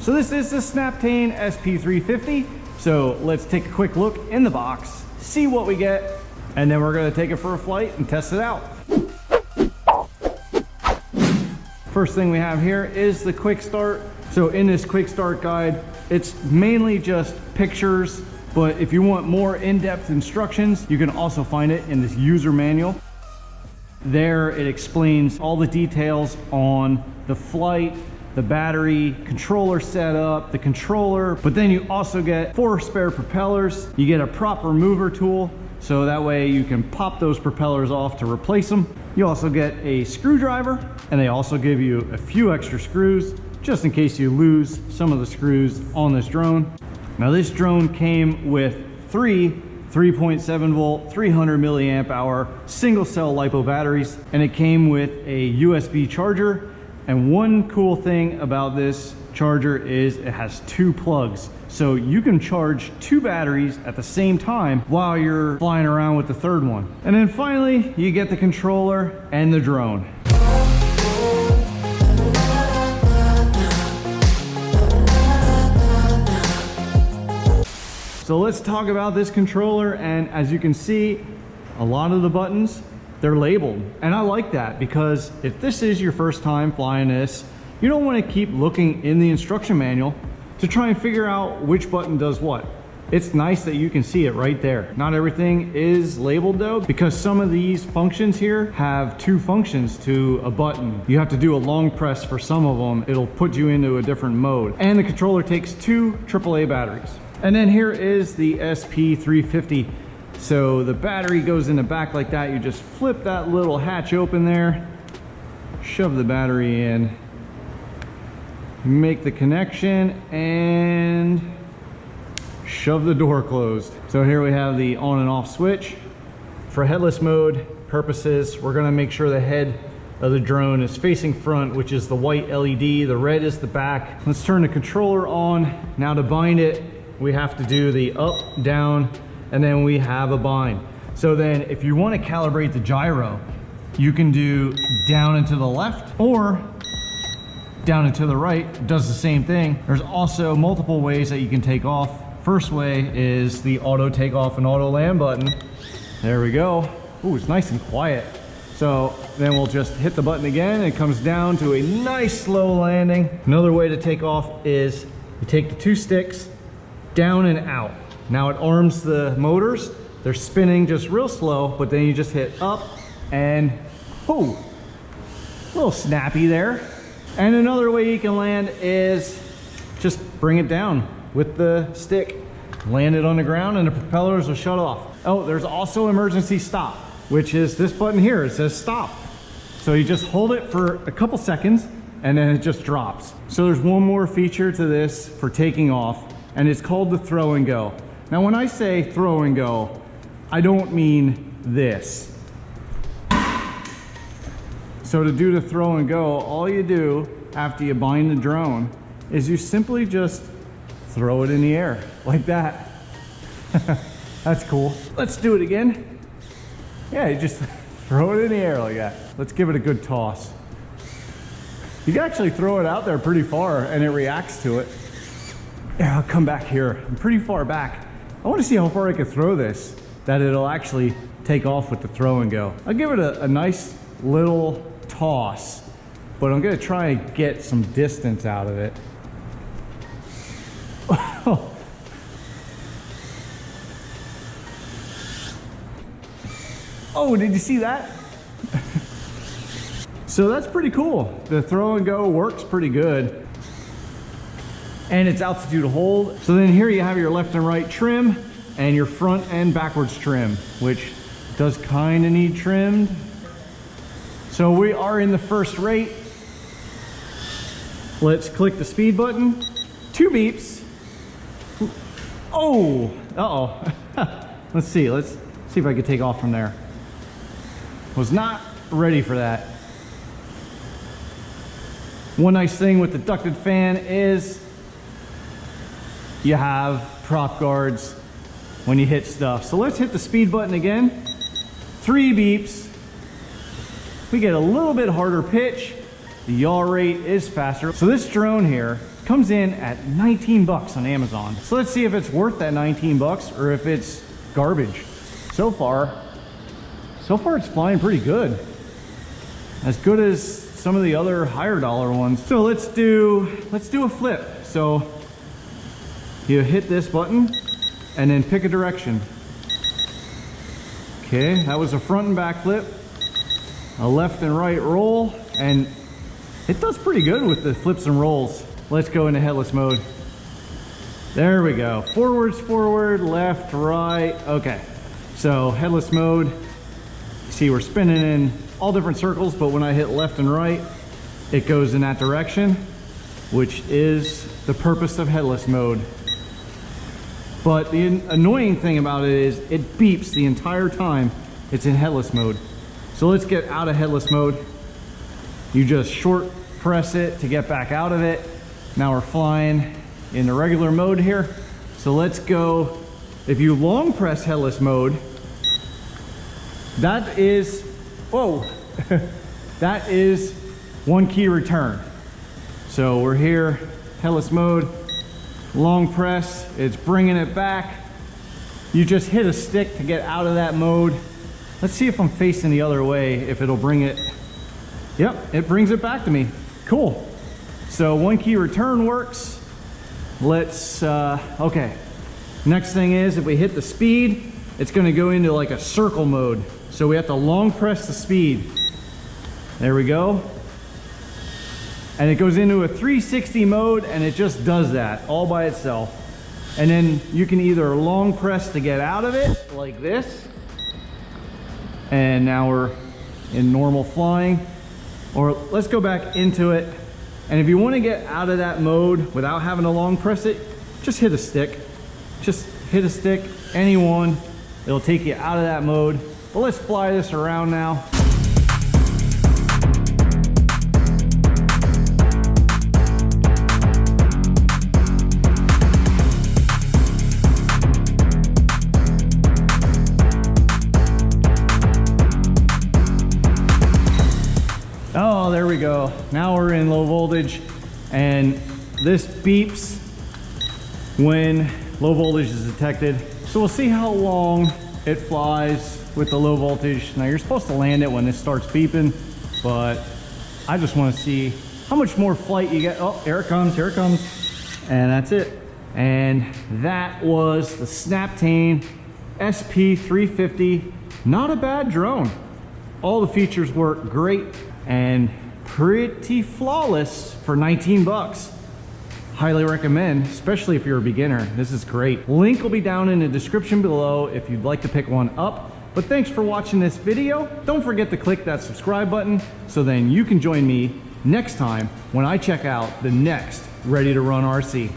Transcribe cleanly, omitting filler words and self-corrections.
So this is the Snaptain SP350. So let's take a quick look in the box, see what we get, and then we're gonna take it for a flight and test it out. First thing we have here is the quick start. So in this quick start guide, it's mainly just pictures, but if you want more in-depth instructions, you can also find it in this user manual. There it explains all the details on the flight, the battery, controller setup, the controller, but then you also get 4 spare propellers. You get a prop remover tool, so that way you can pop those propellers off to replace them. You also get a screwdriver, and they also give you a few extra screws, just in case you lose some of the screws on this drone. Now this drone came with 3.7 volt, 300 milliamp hour single cell LiPo batteries, and it came with a USB charger. And one cool thing about this charger is it has 2 plugs. So you can charge 2 batteries at the same time while you're flying around with the third one. And then finally, you get the controller and the drone. So let's talk about this controller, and as you can see, a lot of the buttons, they're labeled. And I like that, because if this is your first time flying this, you don't want to keep looking in the instruction manual to try and figure out which button does what. It's nice that you can see it right there. Not everything is labeled though, because some of these functions here have 2 functions to a button. You have to do a long press for some of them. It'll put you into a different mode. And the controller takes 2 AAA batteries. And then here is the SP350. So the battery goes in the back like that. You just flip that little hatch open there, shove the battery in, make the connection, and shove the door closed. So here we have the on and off switch. For headless mode purposes, we're gonna make sure the head of the drone is facing front, which is the white LED, the red is the back. Let's turn the controller on. Now to bind it, we have to do the up, down, and then we have a bind. So then if you want to calibrate the gyro, you can do down and to the left or down and to the right. It does the same thing. There's also multiple ways that you can take off. First way is the auto takeoff and auto land button. There we go. Ooh, it's nice and quiet. So then we'll just hit the button again, and it comes down to a nice slow landing. Another way to take off is you take the 2 sticks down and out. Now it arms the motors. They're spinning just real slow, but then you just hit up and, oh, a little snappy there. And another way you can land is just bring it down with the stick, land it on the ground, and the propellers will shut off. Oh, there's also emergency stop, which is this button here. It says stop. So you just hold it for a couple seconds and then it just drops. So there's one more feature to this for taking off, and it's called the throw and go. Now when I say throw and go, I don't mean this. So to do the throw and go, all you do after you bind the drone is you simply just throw it in the air like that. That's cool. Let's do it again. Yeah, you just throw it in the air like that. Let's give it a good toss. You can actually throw it out there pretty far and it reacts to it. Yeah, I'll come back here. I'm pretty far back. I want to see how far I can throw this, that it'll actually take off with the throw and go. I'll give it a nice little toss, but I'm gonna try and get some distance out of it. Oh, did you see that? So that's pretty cool. The throw and go works pretty good. And it's altitude hold. So then here you have your left and right trim and your front and backwards trim, which does kind of need trimmed. So we are in the first rate. Let's click the speed button. 2 beeps. Oh, uh-oh. Let's see if I can take off from there. Was not ready for that. One nice thing with the ducted fan is you have prop guards when you hit stuff. So let's hit the speed button again. 3 beeps. We get a little bit harder pitch. The yaw rate is faster. So this drone here comes in at 19 bucks on Amazon. So let's see if it's worth that 19 bucks or if it's garbage. So far it's flying pretty good. As good as some of the other higher dollar ones. So let's do a flip. So you hit this button and then pick a direction. Okay, that was a front and back flip, a left and right roll, and it does pretty good with the flips and rolls. Let's go into headless mode. There we go. Forwards, forward, left, right. Okay, so headless mode. See, we're spinning in all different circles, but when I hit left and right, it goes in that direction, which is the purpose of headless mode. But the annoying thing about it is it beeps the entire time it's in headless mode. So let's get out of headless mode. You just short press it to get back out of it. Now we're flying in the regular mode here. So let's go, if you long press headless mode, that is, whoa, that is one key return. So we're here, headless mode, long press, it's bringing it back. You just hit a stick to get out of that mode. Let's see if I'm facing the other way, if it'll bring it. Yep, it brings it back to me. Cool. So one key return works. Let's, okay. Next thing is if we hit the speed, it's gonna go into like a circle mode. So we have to long press the speed. There we go. And it goes into a 360 mode and it just does that all by itself. And then you can either long press to get out of it like this. And now we're in normal flying. Or let's go back into it. And if you want to get out of that mode without having to long press it, just hit a stick. Just hit a stick, any one. It'll take you out of that mode. But let's fly this around now. Oh, there we go. Now we're in low voltage, and this beeps when low voltage is detected. So we'll see how long it flies with the low voltage. Now you're supposed to land it when this starts beeping, but I just want to see how much more flight you get. Oh, here it comes, here it comes. And that's it. And that was the Snaptain SP350. Not a bad drone. All the features work great and pretty flawless for 19 bucks. Highly recommend, especially if you're a beginner. This is great. Link will be down in the description below if you'd like to pick one up. But thanks for watching this video. Don't forget to click that subscribe button so then you can join me next time when I check out the next Ready to Run RC.